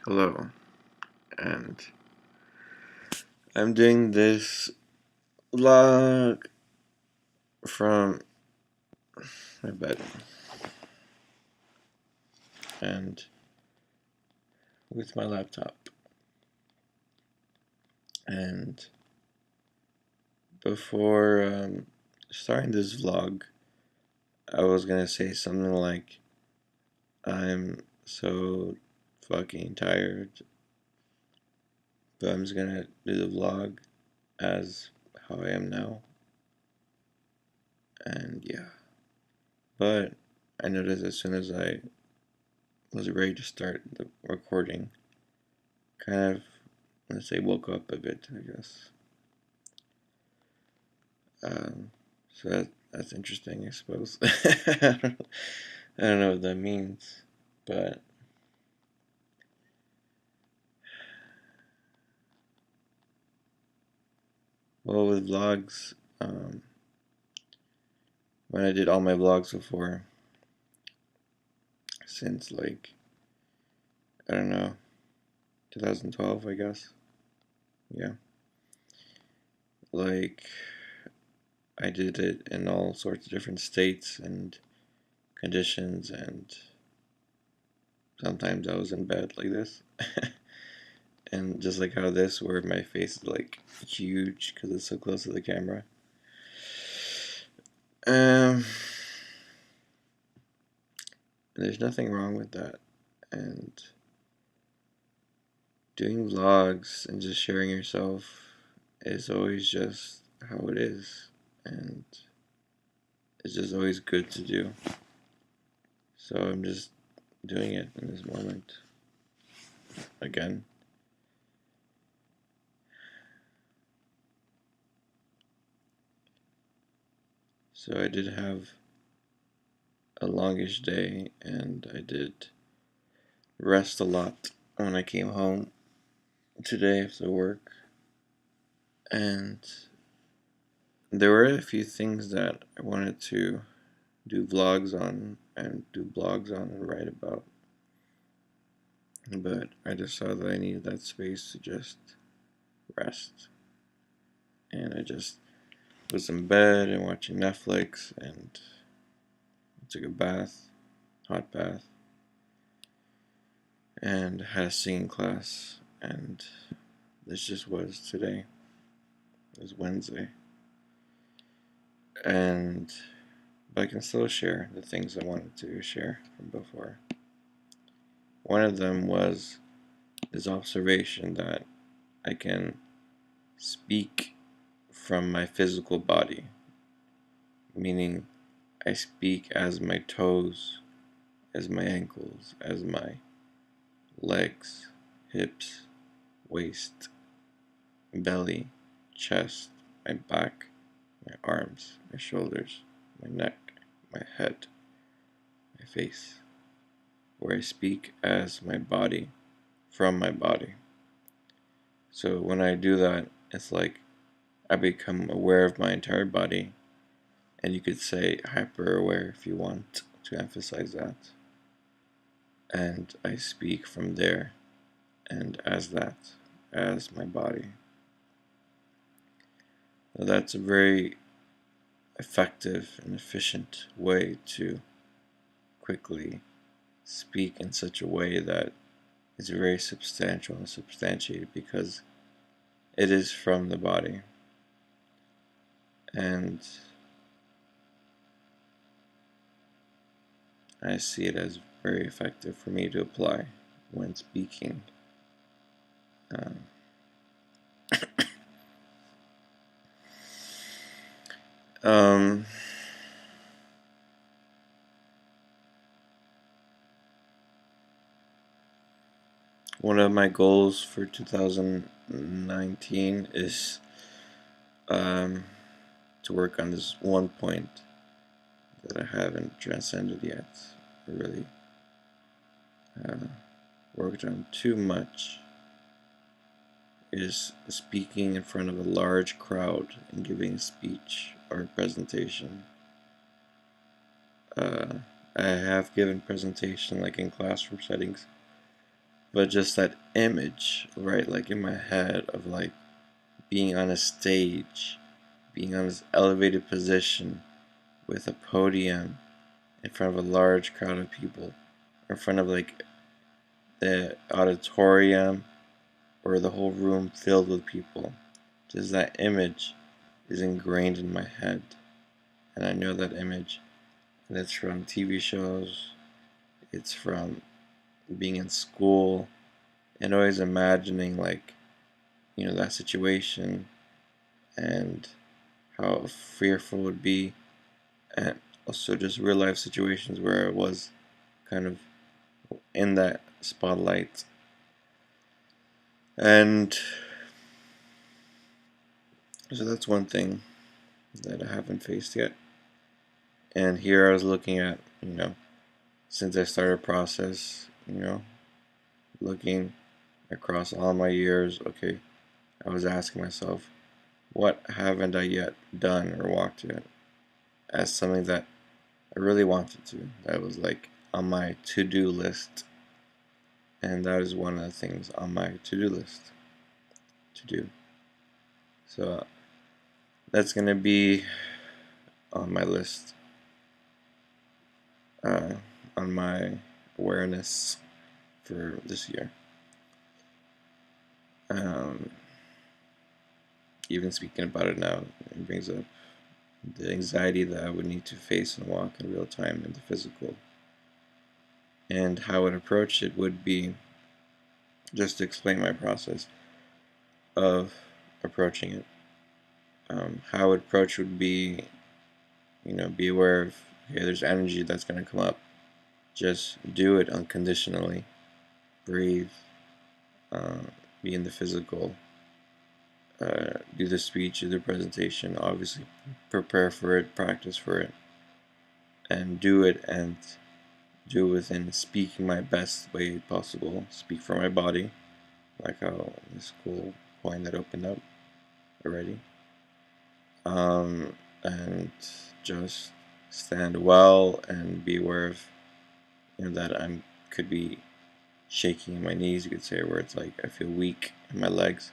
Hello, and I'm doing this vlog from my bed and with my laptop. And before starting this vlog, I was gonna say something like, I'm so fucking tired, but I'm just gonna do the vlog as how I am now. And yeah, but I noticed as soon as I was ready to start the recording, kind of, let's say, woke up a bit, I guess. Um, so that's interesting, I suppose. I don't know what that means, but well, with vlogs, when I did all my vlogs before, since like, I don't know, 2012, I guess. Yeah. Like, I did it in all sorts of different states and conditions, and sometimes I was in bed like this. And just like how this, where my face is like huge because it's so close to the camera. Um, there's nothing wrong with that. And doing vlogs and just sharing yourself is always just how it is. And it's just always good to do. So I'm just doing it in this moment again. So I did have a longish day, and I did rest a lot when I came home today after work. And there were a few things that I wanted to do vlogs on and write about, but I just saw that I needed that space to just rest. And I just was in bed and watching Netflix, and took a bath, hot bath, and had a singing class. And this just was today. It was Wednesday. And but I can still share the things I wanted to share from before. One of them was this observation that I can speak from my physical body, meaning I speak as my toes, as my ankles, as my legs, hips, waist, belly, chest, my back, my arms, my shoulders, my neck, my head, my face, where I speak as my body, from my body. So when I do that, it's like I become aware of my entire body, and you could say hyper aware if you want to emphasize that. And I speak from there and as that, as my body. Now that's a very effective and efficient way to quickly speak in such a way that is very substantial and substantiated, because it is from the body. And I see it as very effective for me to apply when speaking. Um, um, One of my goals for 2019 is to work on this one point that I haven't transcended yet, or really worked on too much, is speaking in front of a large crowd and giving a speech or a presentation. I have given presentation like in classroom settings But just that image, right, like in my head of like being on a stage, being on this elevated position with a podium in front of a large crowd of people, in front of like the auditorium or the whole room filled with people. Just that image is ingrained in my head. And I know that image. And it's from TV shows, it's from being in school, and always imagining like, that situation and how fearful it would be, and also just real life situations where I was kind of in that spotlight. And so that's one thing that I haven't faced yet. And here I was looking at, since I started a process, looking across all my years, okay, I was asking myself, what haven't I yet done or walked yet as something that I really wanted to, that was like on my to-do list. And that is one of the things on my to-do list to do. So that's going to be on my list, on my awareness for this year. Even speaking about it now, it brings up the anxiety that I would need to face and walk in real time in the physical. And how I would approach it would be, just to explain my process of approaching it. How I would approach would be, be aware of, okay, there's energy that's going to come up. Just do it unconditionally. Breathe. Be in the physical. Do the speech, do the presentation. Obviously, prepare for it, practice for it, and do it. And do it within speaking my best way possible. Speak for my body, like how this cool point that opened up already. And just stand well and be aware of, that I could be shaking in my knees, you could say, where it's like I feel weak in my legs.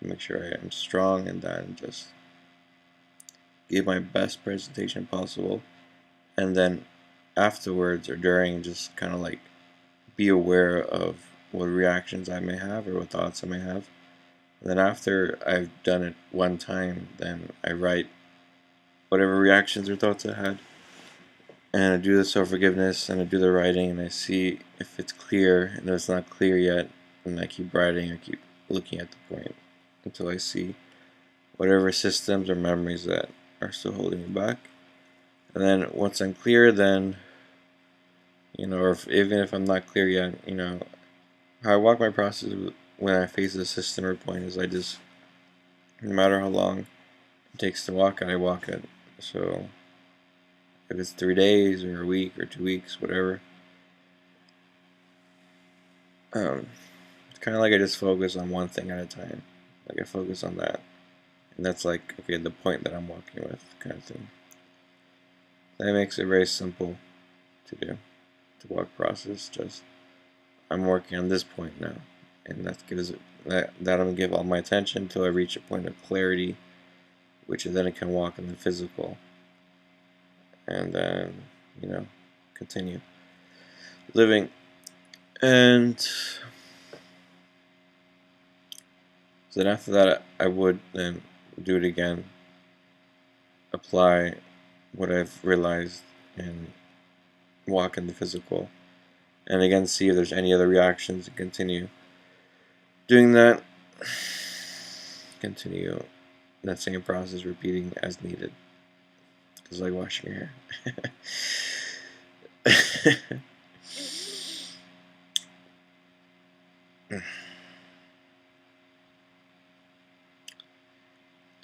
So make sure I am strong, and then just give my best presentation possible. And then afterwards or during, just kind of like be aware of what reactions I may have or what thoughts I may have. And then after I've done it one time, then I write whatever reactions or thoughts I had, and I do the self-forgiveness, and I do the writing, and I see if it's clear, and if it's not clear yet, and I keep writing, I keep looking at the point until I see whatever systems or memories that are still holding me back. And then once I'm clear, then, or even if I'm not clear yet, how I walk my process when I face a system or point is I just, no matter how long it takes to walk it, I walk it. So if it's 3 days or a week or 2 weeks, whatever, it's kind of like I just focus on one thing at a time. Like I focus on that, and that's like, okay, the point that I'm walking with, kind of thing. That makes it very simple to do, to walk process. Just I'm working on this point now, and that gives it that I'm gonna give all my attention until I reach a point of clarity, which then I can walk in the physical, and then continue living. And so then after that, I would then do it again, apply what I've realized, and walk in the physical, and again see if there's any other reactions, and continue doing that. Continue that same process, repeating as needed. It's like washing your hair.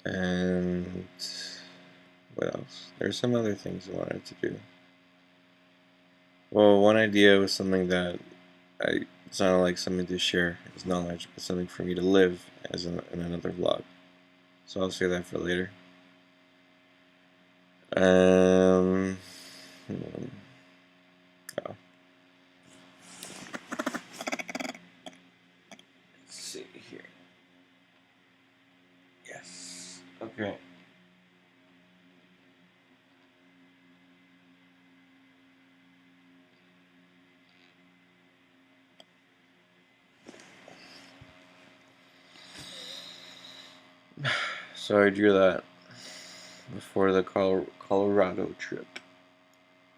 And what else? There's some other things I wanted to do. Well, one idea was something that I sounded like something to share as knowledge, but something for me to live as in another vlog. So I'll say that for later. Oh. Okay. So I drew that before the Colorado trip,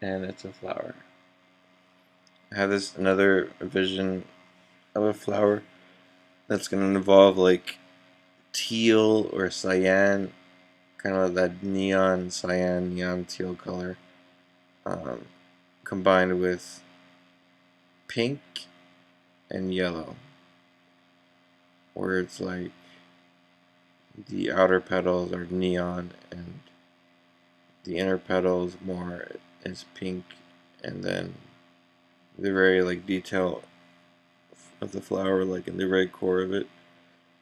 and it's a flower. I have this another vision of a flower that's going to involve like teal or cyan, kind of that neon cyan, neon teal color, um, combined with pink and yellow, where it's like the outer petals are neon and the inner petals more is pink, and then the very like detail of the flower, like in the very core of it,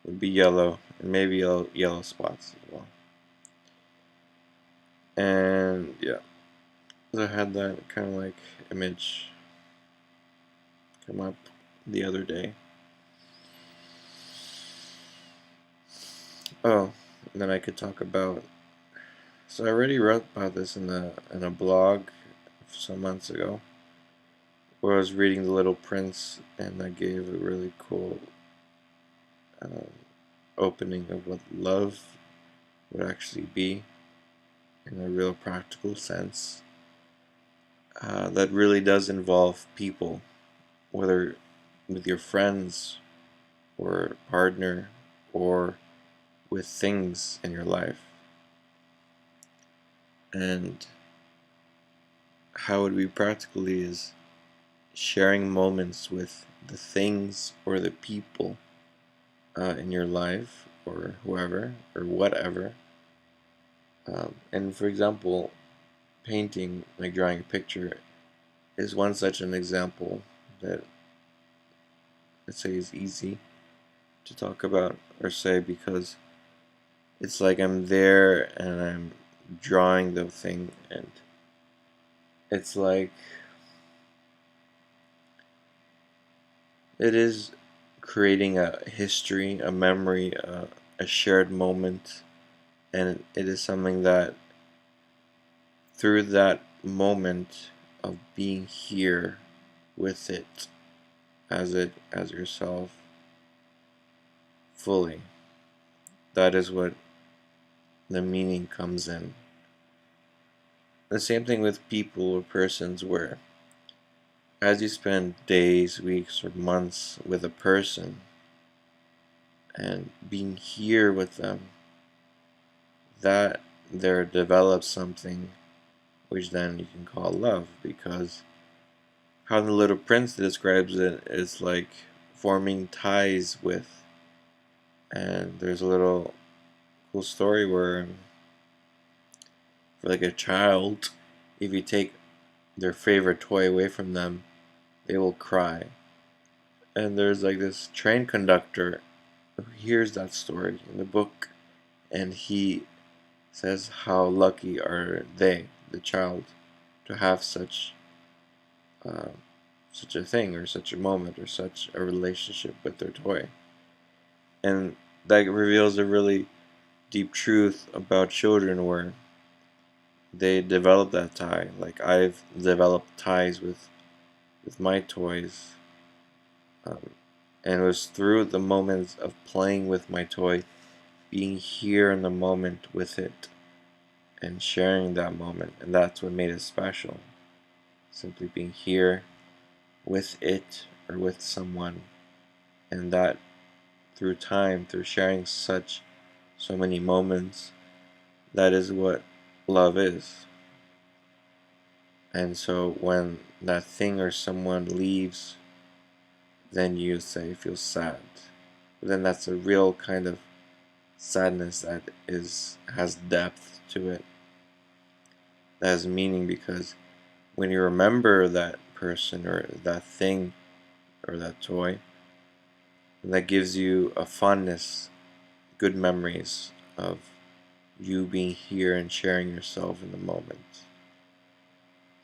would be yellow, and maybe yellow spots as well. And yeah, so I had that kind of like image come up the other day. Oh, and then I could talk about. So I already wrote about this in a blog some months ago, where I was reading The Little Prince, and I gave a really cool um, opening of what love would actually be in a real practical sense. That really does involve people, whether with your friends or partner or with things in your life. And how it would be practically is sharing moments with the things or the people in your life or whoever or whatever. And for example, painting, like drawing a picture, is one such an example that I'd say is easy to talk about or say, because it's like I'm there and I'm drawing the thing, and it's like it is creating a history, a memory, a shared moment, and it is something that through that moment of being here with it as yourself fully, that is what the meaning comes in. The same thing with people or persons, where as you spend days, weeks, or months with a person and being here with them, that there develops something which then you can call love, because how the Little Prince describes it is like forming ties with. And there's a little cool story where, for like a child, if you take their favorite toy away from them, they will cry. And there's like this train conductor who hears that story in the book, and he says how lucky are they, the child, to have uh, such a thing or such a moment or such a relationship with their toy. And that reveals a really deep truth about children, where they develop that tie. Like I've developed ties with my toys, um, and it was through the moments of playing with my toy, being here in the moment with it, and sharing that moment, and that's what made it special. Simply being here with it or with someone, and that through time, through sharing so many moments, that is what love is. And so when that thing or someone leaves, then you say feel sad. But then that's a real kind of sadness that has depth to it, that has meaning, because when you remember that person or that thing or that toy, that gives you a fondness, good memories of you being here and sharing yourself in the moment.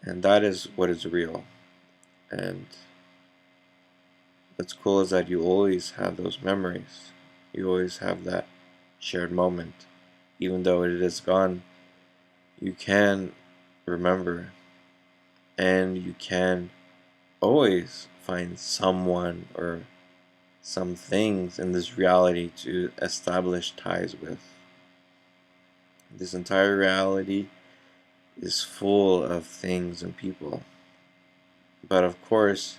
And that is what is real. And what's cool is that you always have those memories. You always have that shared moment, even though it is gone, you can remember, and you can always find someone or some things in this reality to establish ties with. This entire reality is full of things and people. But of course,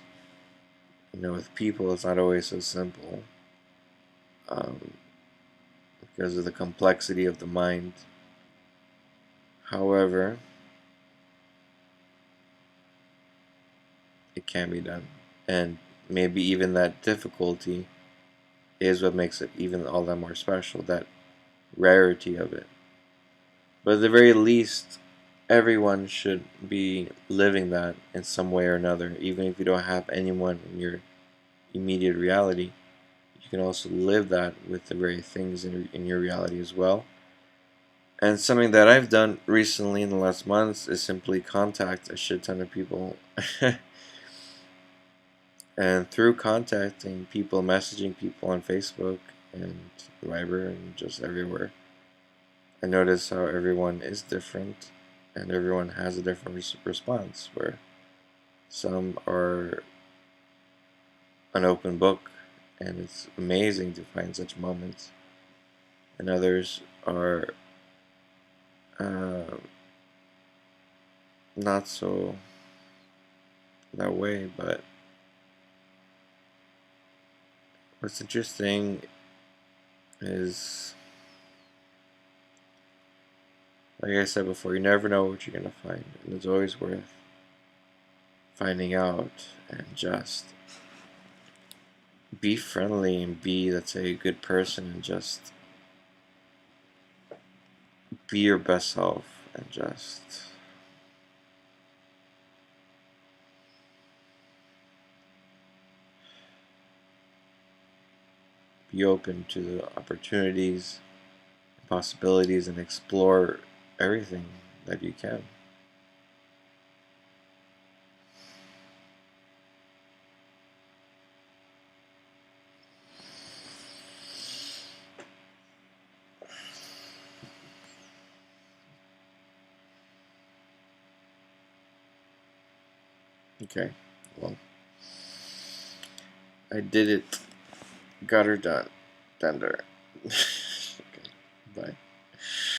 with people, it's not always so simple, um, because of the complexity of the mind. However, it can be done. And maybe even that difficulty is what makes it even all that more special, that rarity of it. But at the very least, everyone should be living that in some way or another. Even if you don't have anyone in your immediate reality, you can also live that with the very things in your reality as well. And something that I've done recently in the last months is simply contact a shit ton of people. And through contacting people, messaging people on Facebook and Viber and just everywhere, I notice how everyone is different and everyone has a different response, where some are an open book and it's amazing to find such moments, and others are not so that way. But what's interesting is, like I said before, you never know what you're going to find, and it's always worth finding out. And just be friendly and be, let's say, a good person, and just be your best self, and just be open to the opportunities, possibilities, and explore everything that you can. Okay, well, I did it. Got her done. Thunder. Okay, bye.